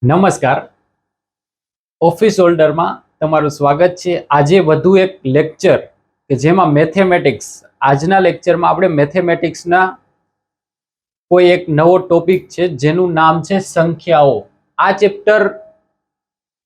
નમસ્કાર, ઓફિસ હોલ્ડરમાં તમારું સ્વાગત છે. આજે વધુ એક લેક્ચર કે જેમાં મેથેમેટિક્સ, આજના લેક્ચરમાં આપણે મેથેમેટિક્સના કોઈ એક નવો ટોપિક છે જેનું નામ છે સંખ્યાઓ. આ ચેપ્ટર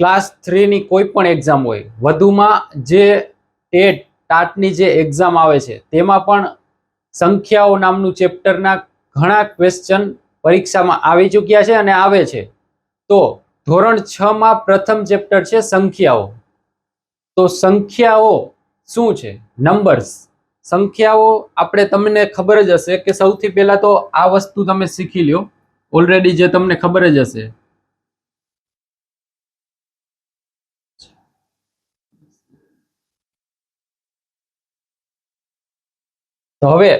ક્લાસ 3 ની કોઈ પણ એક્ઝામ હોય, વધુમાં જે ટાટની જે એક્ઝામ આવે છે તેમાં પણ સંખ્યાઓ નામનું ચેપ્ટરના ઘણા ક્વેશ્ચન પરીક્ષામાં આવી ચૂક્યા છે અને આવે છે. તો ધોરણ 6 માં પ્રથમ ચેપ્ટર છે સંખ્યાઓ. તો સંખ્યાઓ શું છે? નંબર્સ. સંખ્યાઓ આપણે તમને ખબર જ હશે કે સૌથી પહેલા તો આ વસ્તુ તમે શીખી લ્યો, ઓલરેડી જે તમને ખબર જ હશે. તો હવે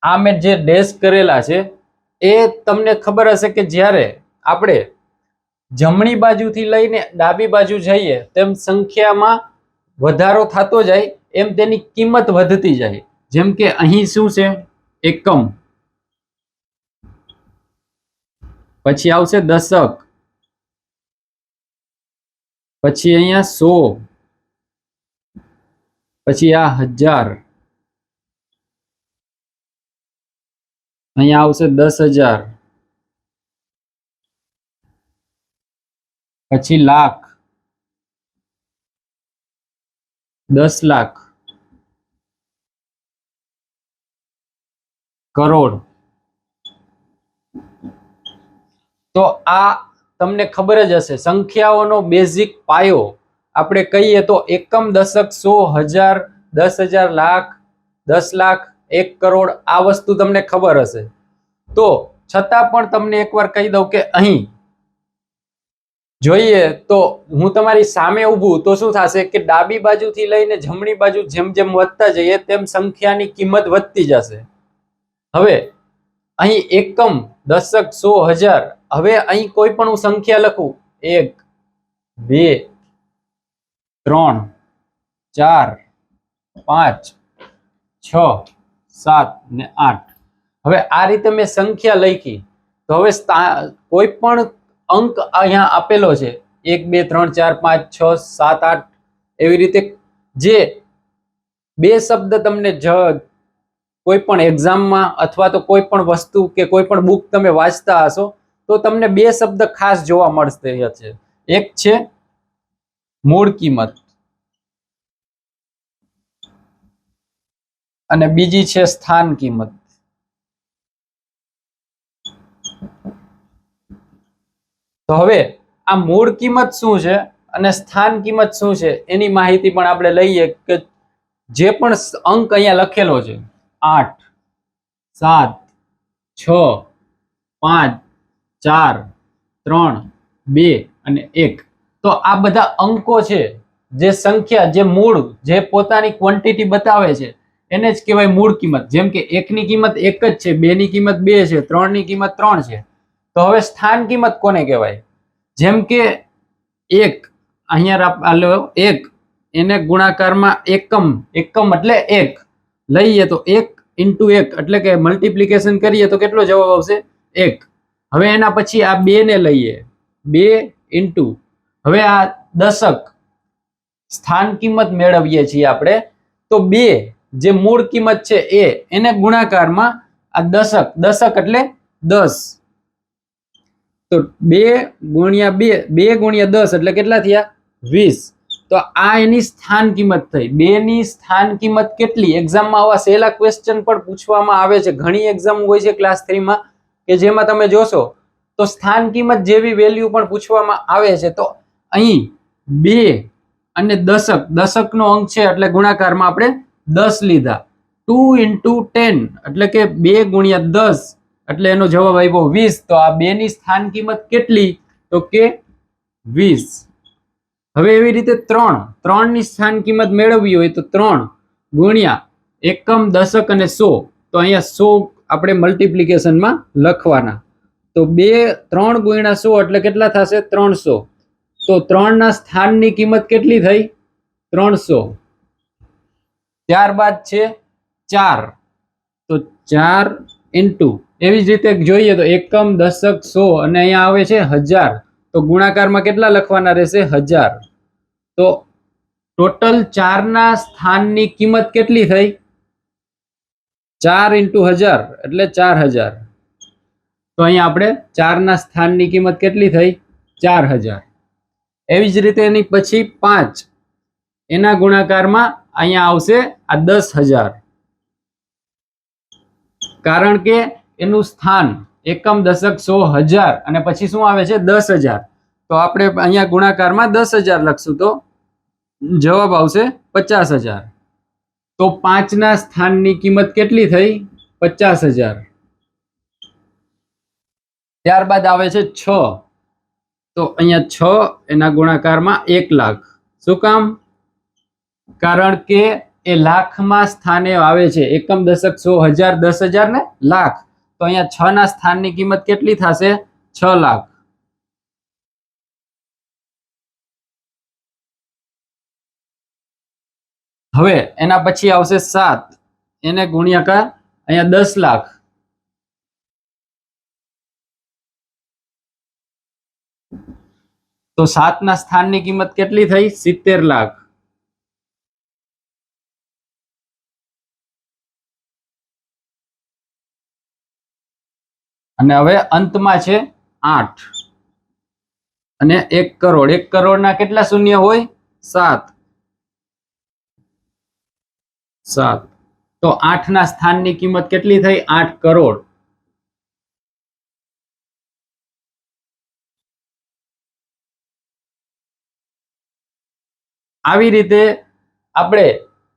આ મેં જે ડેશ કરેલા છે એ તમને ખબર હશે કે જ્યારે આપણે જમણી બાજુથી લઈને ડાબી બાજુ જઈએ તેમ સંખ્યામાં વધારો થતો જાય, એમ તેની કિંમત વધતી જાય. જેમ કે અહીં શું છે? એકમ, પછી આવશે દશક, પછી અહીંયા 100, પછી આ 1000, અહીંયા આવશે 10,000, પછી લાખ, 10 લાખ, કરોડ. તો આ તમને ખબર જ હશે સંખ્યાઓનો બેઝિક પાયો આપણે કહીએ તો એકમ, દશક, 100, 1000, 10,000, લાખ, 10 લાખ, 1 કરોડ. આ વસ્તુ તમને ખબર હશે. તો છતાં પણ તમને એકવાર કહી દઉં કે અહીં જોઈએ તો હું તમારી સામે ઊભું તો શું થશે કે ડાબી બાજુથી લઈને જમણી બાજુ જેમ જેમ વધતા જઈએ તેમ સંખ્યાની કિંમત વધતી જશે. હવે અહીં એકમ, દશક, 100, 1000. હવે અહીં કોઈ પણ હું સંખ્યા લખું 1, 2, 3, 4, 5, 6, 7 ને 8. હવે આ રીતે મેં સંખ્યા લખી. તો હવે કોઈ પણ અંક અહીંયા આપેલો છે 1, 2, 3, 4, 5, 6, 7, 8 એવી રીતે જે બે શબ્દ તમને કોઈ પણ એક્ઝામમાં અથવા તો કોઈ પણ વસ્તુ કે કોઈ પણ બુક તમે વાંચતા હશો તો તમને બે શબ્દ ખાસ જોવા મળશે છે. એક છે મૂળ કિંમત અને બીજી છે સ્થાન કિંમત. તો હવે આ મૂળ કિંમત શું છે અને સ્થાન કિંમત શું છે એની માહિતી પણ આપણે લઈએ કે જે પણ અંક અહીંયા લખેલો છે 8, 7, 6, 5, 4, 3, 2 અને 1. તો આ બધા અંકો છે, જે સંખ્યા, જે મૂળ, જે પોતાની ક્વોન્ટિટી બતાવે છે એને જ કહેવાય મૂળ કિંમત. જેમ કે 1 ની કિંમત 1 જ છે, 2 ની કિંમત 2 છે, 3 ની કિંમત 3 છે. તો હવે સ્થાન કિંમત કોને કહેવાય? જેમ કે 1 અહીંયા 1 એને ગુણાકારમાં એકમ, એકમ એટલે 1 લઈએ તો 1 × 1 એટલે કે મલ્ટીપ્લિકેશન કરીએ તો કેટલો જવાબ આવશે? 1. હવે એના પછી આ 2 ને લઈએ, 2 × હવે આ દશક, સ્થાન કિંમત મેળવીએ છીએ આપણે. તો 2 જે મૂળ કિંમત છે એને ગુણાકારમાં આ દશક, દશક એટલે 10. તો 2 × 2, 2 × 10 એટલે કેટલા થયા? 20. તો આ એની સ્થાન કિંમત થઈ. 2 ની સ્થાન કિંમત કેટલી? એક્ઝામમાં આવા સહેલા ક્વેશ્ચન પણ પૂછવામાં આવે છે. ઘણી એક્ઝામ હોય છે ક્લાસ 3 માં કે જેમાં તમે જોશો તો સ્થાન કિંમત જેવી વેલ્યુ પણ પૂછવામાં આવે છે. તો અહીં 2 અને દશક, દશકનો અંક છે એટલે ગુણાકારમાં આપણે 10 લીધા. 2 × 10 એટલે કે 2 × 10 એટલે એનો જવાબ આવ્યો 20. તો આ 2 ની સ્થાન કિંમત કેટલી? તો કે 20. હવે એવી રીતે 3 ની સ્થાન કિંમત મેળવવી હોય તો 3 ગુણ્યા એકમ, દશક અને 100. તો અહીંયા 100 આપણે મલ્ટીપ્લિકેશનમાં લખવાના. તો 3 × 100 એટલે કેટલા થશે? 300. તો 3 ના સ્થાનની કિંમત કેટલી થઈ? 300. ત્યારબાદ છે 4. તો 4 × એવી જ રીતે જોઈએ તો એકમ, દશક, 100 અને અહીંયા આવે છે 1000. તો ગુણાકારમાં કેટલા લખવાના રહેશે? 1000. તો ટોટલ 4 ના સ્થાનની કિંમત કેટલી થઈ? 4 × 1000 એટલે 4000. તો અહીંયા આપણે 4 ના સ્થાનની કિંમત કેટલી થઈ? 4000. એવી જ રીતે એની પછી 5 એના ગુણાકારમાં અહીંયા આવશે આ 10000, કારણ કે એનું સ્થાન એકમ, દશક, સો, હજાર અને પછી શું આવે છે? 10000. તો આપણે અહીંયા ગુણાકારમાં 10000 લખશું તો જવાબ આવશે 50000. તો 5 ના સ્થાનની કિંમત કેટલી થઈ? 50000. ત્યારબાદ આવે છે 6. તો અહીંયા 6 એના ગુણાકારમાં 1 લાખ. શું કામ? કારણ કે એ લાખમાં સ્થાને આવે છે. એકમ, દશક, સો, હજાર, 10000 ને લાખ. તો અહીંયા 6 ના સ્થાનની કિંમત કેટલી થશે? 6 લાખ. હવે એના પછી આવશે 7, એને ગુણ્યાકાર અહીંયા 10 લાખ. તો 7 ના સ્થાનની કિંમત કેટલી થઈ? 70 લાખ. અને હવે અંતમાં છે 8 અને 1 કરોડ. 1 કરોડના કેટલા શૂન્ય હોય? 7. તો 8 ના સ્થાનની કિંમત કેટલી થઈ? 8 કરોડ. આવી રીતે આપણે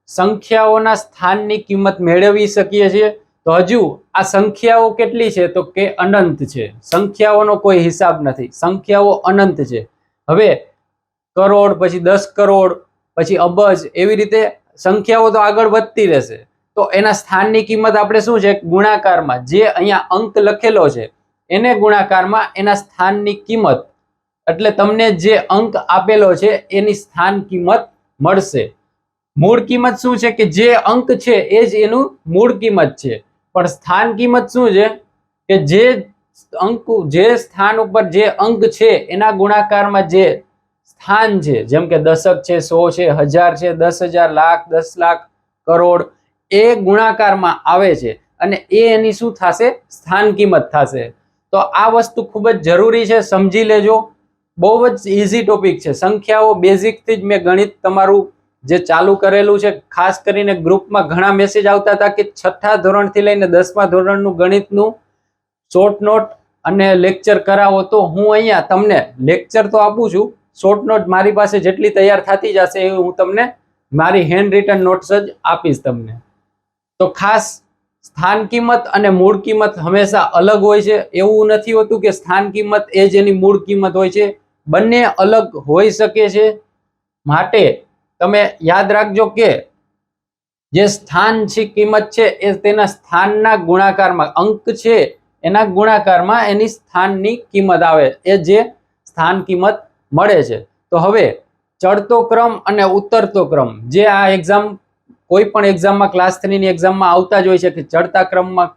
સંખ્યાઓના સ્થાનની કિંમત મેળવી શકીએ છીએ. તો હજુ આ સંખ્યાઓ કેટલી છે? તો કે અનંત છે. સંખ્યાઓનો કોઈ હિસાબ નથી. સંખ્યાઓ અનંત છે. હવે કરોડ, પછી 10 કરોડ, પછી અબજ, એવી રીતે સંખ્યાઓ તો આગળ વધતી રહેશે. તો એના સ્થાનની કિંમત આપણે શું છે? ગુણાકારમાં જે અહીંયા અંક લખેલો છે એને ગુણાકારમાં એના સ્થાનની કિંમત, એટલે તમને જે અંક આપેલો છે એની સ્થાન કિંમત મળશે. મૂળ કિંમત શું છે? કે જે અંક છે એ જ એનું મૂળ કિંમત છે. પણ સ્થાન કિંમત શું છે? કે જે અંક, જે સ્થાન ઉપર જે અંક છે એના ગુણાકારમાં જે સ્થાન છે, જેમ કે દશક છે, 100 છે, 1000 છે, 10000, લાખ, 10 લાખ, કરોડ, એ ગુણાકારમાં આવે છે અને એ એની શું થશે? સ્થાન કિંમત થશે. તો આ વસ્તુ ખૂબ જ જરૂરી છે, સમજી લેજો. બહુ જ ઈઝી ટોપિક છે. સંખ્યાઓ બેઝિકથી જ મેં ગણિત તમારું જે ચાલુ કરેલું છે. ખાસ કરીને ગ્રુપમાં ઘણા મેસેજ આવતા હતા કે 6થા ધોરણથી લઈને 10મા ધોરણનું ગણિતનું શોર્ટ નોટ અને લેક્ચર કરાવો. તો હું અહીંયા તમને લેક્ચર તો આપું છું, શોર્ટ નોટ મારી પાસે જેટલી તૈયાર થતી જશે એ હું તમને મારી હેન્ડ રિટન નોટ્સ જ આપીશ તમને. તો ખાસ સ્થાન કિંમત અને મૂળ કિંમત હંમેશા અલગ હોય છે. એવું નથી હોતું કે સ્થાન કિંમત એ જ એની મૂળ કિંમત હોય છે. બંને અલગ હોઈ શકે છે. માટે તમે યાદ રાખજો કે જે સ્થાન છે કિંમત છે એ તેના સ્થાનના ગુણાકારમાં, અંક છે એના ગુણાકારમાં એની સ્થાનની કિંમત આવે, એ જે સ્થાન કિંમત મળે છે. તો હવે ચડતો ક્રમ અને ઉતરતો ક્રમ, જે આ એક્ઝામ, કોઈ પણ એક્ઝામમાં, ક્લાસ 3 ની એક્ઝામમાં આવતા જ હોય છે કે ચડતા ક્રમમાં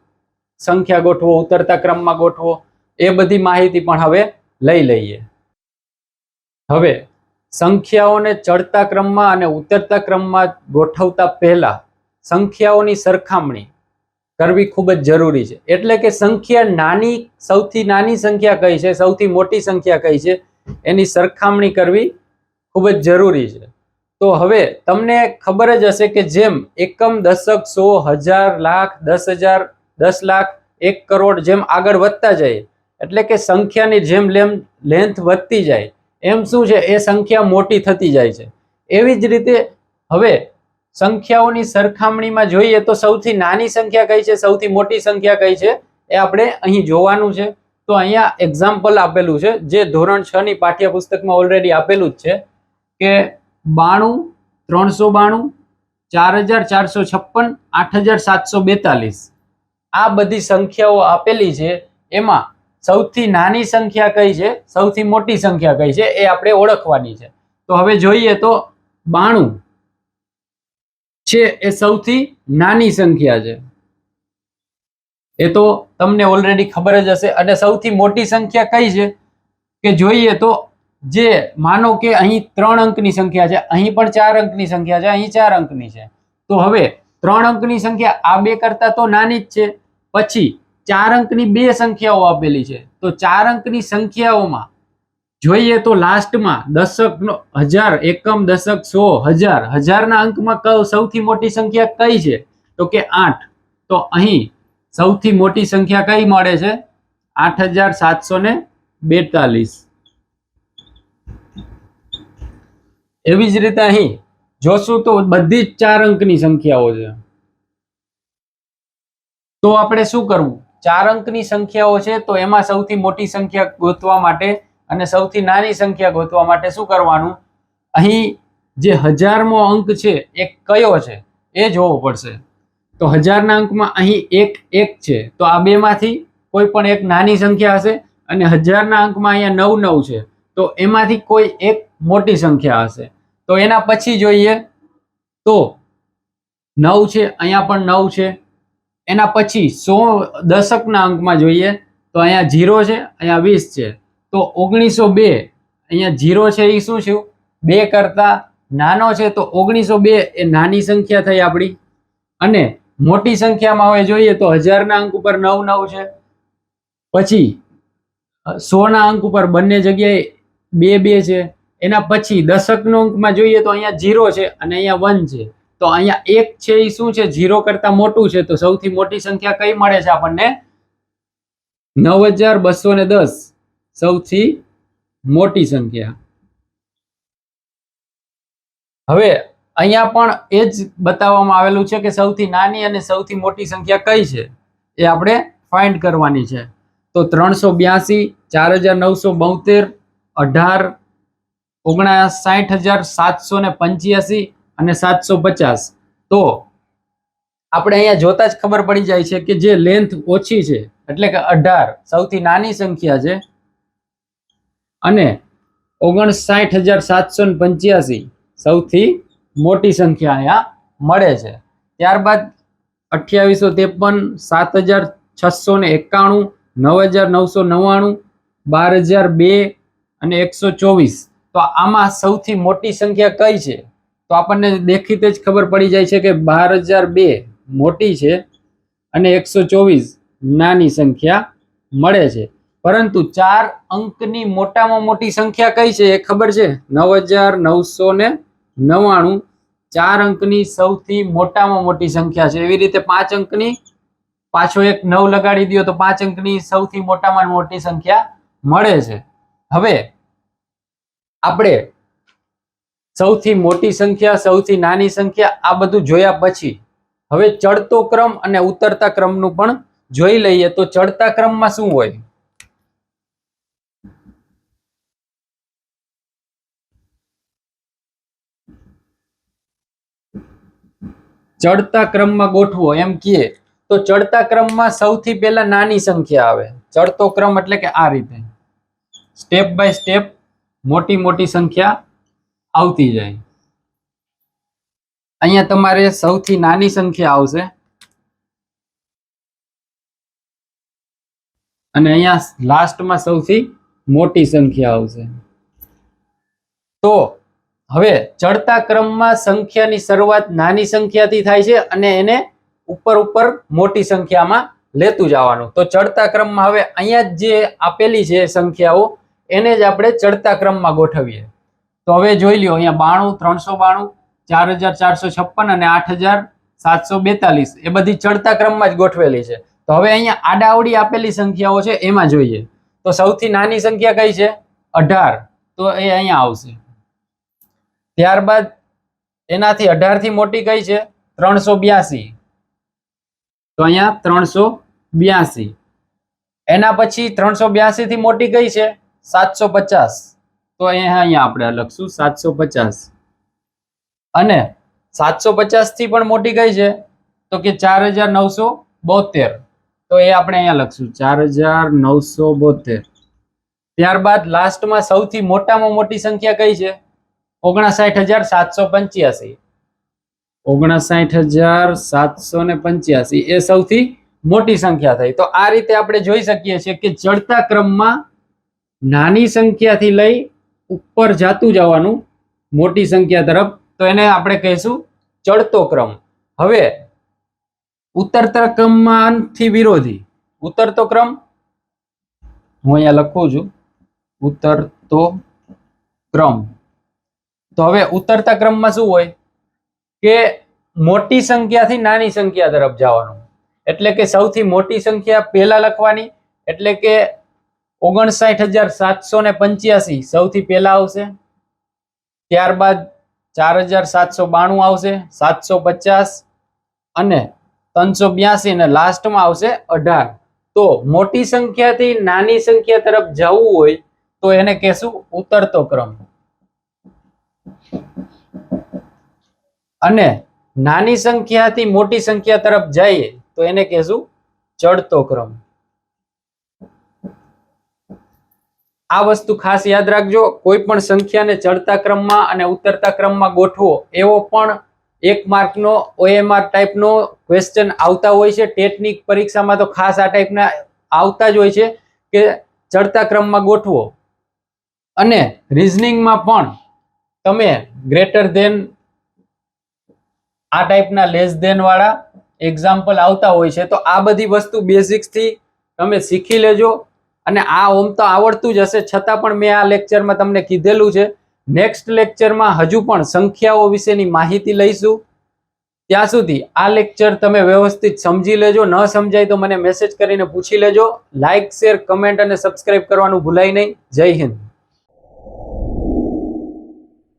સંખ્યા ગોઠવો, ઉતરતા ક્રમમાં ગોઠવો. એ બધી માહિતી પણ હવે લઈ લઈએ. હવે સંખ્યાઓને ચડતા ક્રમમાં અને ઉતરતા ક્રમમાં ગોઠવતા પહેલા સંખ્યાઓની સરખામણી કરવી ખૂબ જ જરૂરી છે. એટલે કે સંખ્યા નાની, સૌથી નાની સંખ્યા કઈ છે, સૌથી મોટી સંખ્યા કઈ છે, એની સરખામણી કરવી ખૂબ જ જરૂરી છે. તો હવે તમને ખબર જ હશે કે જેમ એકમ, દશક, 100, 1000, લાખ, 10000, 10 લાખ, 1 કરોડ જેમ આગળ વધતા જાય, એટલે કે સંખ્યાની જેમ લેન્થ વધતી જાય, એમ શું છે? એ સંખ્યા મોટી થતી જાય છે. એવી જ રીતે હવે સંખ્યાઓની સરખામણીમાં જોઈએ તો સૌથી નાની સંખ્યા કઈ છે, સૌથી મોટી સંખ્યા કઈ છે, એ આપણે અહીં જોવાનું છે. તો અહીંયા એક્ઝામ્પલ આપેલું છે, જે ધોરણ 6 ની પાઠ્યપુસ્તકમાં ઓલરેડી આપેલું જ છે કે 92, 392, 4456, 8742, આ બધી સંખ્યાઓ આપેલી છે. એમાં સૌથી નાની સંખ્યા કઈ છે, સૌથી મોટી સંખ્યા કઈ છે, એ આપણે ઓળખવાની છે. તો હવે જોઈએ તો 92 છે એ સૌથી નાની સંખ્યા છે, એ તો તમને ઓલરેડી ખબર જ હશે. અને સૌથી મોટી સંખ્યા કઈ છે? કે જોઈએ તો જે માનો કે અહીં 3 અંકની સંખ્યા છે, અહીં પણ 4 અંકની સંખ્યા છે, અહીં 4 અંકની છે, તો હવે 3 અંકની સંખ્યા આ બે કરતા તો નાની જ છે. પછી 4 અંકની બે સંખ્યાઓ આપેલી છે, તો 4 અંકની સંખ્યાઓમાં જોઈએ તો લાસ્ટમાં દશકનો હજાર, એકમ, દશક, સો, હજાર, હજારના અંકમાં સૌથી મોટી સંખ્યા કઈ છે? તો કે 8. તો અહીં સૌથી મોટી સંખ્યા કઈ મળે છે? 8742. એવી જ રીતે અહીં જોશું તો બધી જ 4 અંકની સંખ્યાઓ છે. તો આપણે શું કરવું? 4 અંકની સંખ્યાઓ છે તો એમાં સૌથી મોટી સંખ્યા ગોતવા માટે અને સૌથી નાની સંખ્યા ગોતવા માટે શું કરવાનું? અહીં જે 1000મો અંક છે એ કયો છે એ જોવો પડશે. તો 1000ના અંકમાં અહીં 1 1 છે, તો આ બેમાંથી કોઈ પણ એક નાની સંખ્યા હશે, અને 1000ના અંકમાં અહીંયા 9 9 છે, તો એમાંથી કોઈ એક મોટી સંખ્યા હશે. તો એના પછી જોઈએ તો 9 છે, અહીંયા પણ 9 છે. એના પછી 100 દશકના અંકમાં જોઈએ તો અહીંયા 0 છે, અહીંયા 20 છે, તો 1902. અહીંયા 0 છે એ શું છે? 2 કરતા નાનો છે, તો 1902 એ નાની સંખ્યા થઈ આપણી. અને મોટી સંખ્યામાં હવે જોઈએ તો 1000ના અંક ઉપર 9 9 છે, પછી 100ના અંક ઉપર બંને જગ્યાએ 2 2 છે. એના પછી દશકનો અંકમાં જોઈએ તો અહીંયા 0 છે અને અહીંયા 1 છે, તો અહીંયા 1 છે એ શું છે? 0 કરતા મોટું છે, તો સૌથી મોટી સંખ્યા કઈ મળે છે આપણને? 9210 સૌથી મોટી સંખ્યા. હવે અહીંયા પણ એ જ બતાવવામાં આવેલું છે કે સૌથી નાની અને સૌથી મોટી સંખ્યા કઈ છે એ આપણે ફાઇન્ડ કરવાની છે. તો 382, 4972, 18, 59785 અને 750. તો આપણે અહીંયા જોતા જ ખબર પડી જાય છે કે જે લેન્થ ઓછી છે એટલે કે 18 સૌથી નાની સંખ્યા છે, અને 59785 સૌથી મોટી સંખ્યા અહીંયા મળે છે. ત્યારબાદ 2853, 7691, 9999, 12002 અને 124. તો આમાં સૌથી મોટી સંખ્યા કઈ છે? તો આપણને દેખીતે જ ખબર પડી જાય છે કે 12002 મોટી છે અને 124 નાની સંખ્યા મળે છે. પરંતુ 4 અંકની મોટામાં મોટી સંખ્યા કઈ છે એ ખબર છે? 9999. 4 અંકની સૌથી મોટામાં મોટી સંખ્યા છે. એવી રીતે 5 અંકની પાછો એક 9 લગાડી દો તો 5 અંકની સૌથી મોટામાં મોટી સંખ્યા મળે છે. હવે આપણે સૌથી મોટી સંખ્યા, સૌથી નાની સંખ્યા આ બધું જોયા પછી હવે ચડતો ક્રમ અને ઉતરતા ક્રમનું પણ જોઈ લઈએ. તો ચડતા ક્રમમાં શું હોય? ચડતા ક્રમમાં ગોઠવો એમ કહીએ તો ચડતા ક્રમમાં સૌથી પહેલા નાની સંખ્યા આવે. ચડતો ક્રમ એટલે કે આ રીતે સ્ટેપ બાય સ્ટેપ મોટી મોટી સંખ્યા આવતી જાય. અહીંયા તમારે સૌથી નાની સંખ્યા આવશે અને અહીંયા લાસ્ટમાં સૌથી મોટી સંખ્યા આવશે. તો હવે ચડતા ક્રમમાં સંખ્યાની શરૂઆત નાની સંખ્યાથી થાય છે અને એને ઉપર ઉપર મોટી સંખ્યામાં લેતું જવાનું. તો ચડતા ક્રમમાં હવે અહીંયા જે આપેલી છે સંખ્યાઓ એને જ આપણે ચડતા ક્રમમાં ગોઠવીએ. તો હવે જોઈ લ્યો, અહીંયા 92, 392, 4456 અને 8742 એ બધી ચડતા ક્રમમાં જ ગોઠવેલી છે. તો હવે અહીંયા આડાઅવળી આપેલી સંખ્યાઓ છે એમાં જોઈએ તો સૌથી નાની સંખ્યા કઈ છે? 18. તો એ અહીંયા આવશે. ત્યારબાદ એનાથી 18 થી મોટી કઈ છે? 382. તો અહીંયા 382. એના પછી 382 થી મોટી કઈ છે? 750. તો અહીંયા આપણે લખશું 750. અને 750 થી પણ મોટી કઈ છે? તો કે 4972. તો એ આપણે અહીંયા લખશું 4972. ત્યારબાદ લાસ્ટમાં સૌથી મોટામાં મોટી સંખ્યા કઈ છે? 59785. 59785 એ સૌથી મોટી સંખ્યા થઈ. તો આ રીતે આપણે જોઈ શકીએ છીએ કે ચડતા ક્રમમાં નાની સંખ્યાથી લઈ ઉપર જાતું જવાનું મોટી સંખ્યા તરફ, તો એને આપણે કહીશું ચડતો ક્રમ. હવે ઉતરતા ક્રમમાંથી વિરોધી ઉતરતો ક્રમ, હું અહીંયા લખું છું ઉતરતો ક્રમ. તો હવે ઉતરતા ક્રમમાં શું હોય કે મોટી સંખ્યાથી નાની સંખ્યા તરફ જવાનું, એટલે કે સૌથી મોટી સંખ્યા પહેલા લખવાની, એટલે કે 59,785 સૌથી પહેલા આવશે, ત્યારબાદ 4,792 આવશે, 750 અને 382 ને લાસ્ટમાં આવશે 18. તો મોટી સંખ્યાથી નાની સંખ્યા તરફ જવું હોય તો એને કહેશું ઉતરતો ક્રમ, અને નાની સંખ્યાથી મોટી સંખ્યા તરફ જઈએ તો એને કહેશું ચડતો ક્રમ. આ વસ્તુ ખાસ યાદ રાખજો. કોઈ પણ સંખ્યાને ચડતા ક્રમમાં અને ઉતરતા ક્રમમાં ગોઠવો એવો પણ 1 માર્કનો OMR ટાઈપનો ક્વેશ્ચન આવતા હોય છે. ટેટની પરીક્ષામાં તો ખાસ આ ટાઈપના આવતા જ હોય છે કે ચડતા ક્રમમાં ગોઠવો. અને રીઝનિંગમાં પણ તમે ગ્રેટર ધેન આ ટાઈપના લેસ ધેન વાળા એક્ઝામ્પલ આવતા હોય છે. તો આ બધી વસ્તુ બેઝિક્સથી તમે શીખી લેજો. અને આ ઓમ તો આવડતું જ હશે, છતાં પણ મેં આ લેક્ચરમાં તમને કીધેલું છે. નેક્સ્ટ લેક્ચરમાં હજુ પણ સંખ્યાઓ વિશેની માહિતી લઈશું. ત્યાં સુધી આ લેક્ચર તમે વ્યવસ્થિત સમજી લેજો. ન સમજાય તો મને મેસેજ કરીને પૂછી લેજો. લાઈક, શેર, કમેન્ટ અને સબસ્ક્રાઇબ કરવાનું ભૂલાય નહીં. જય હિન્દ.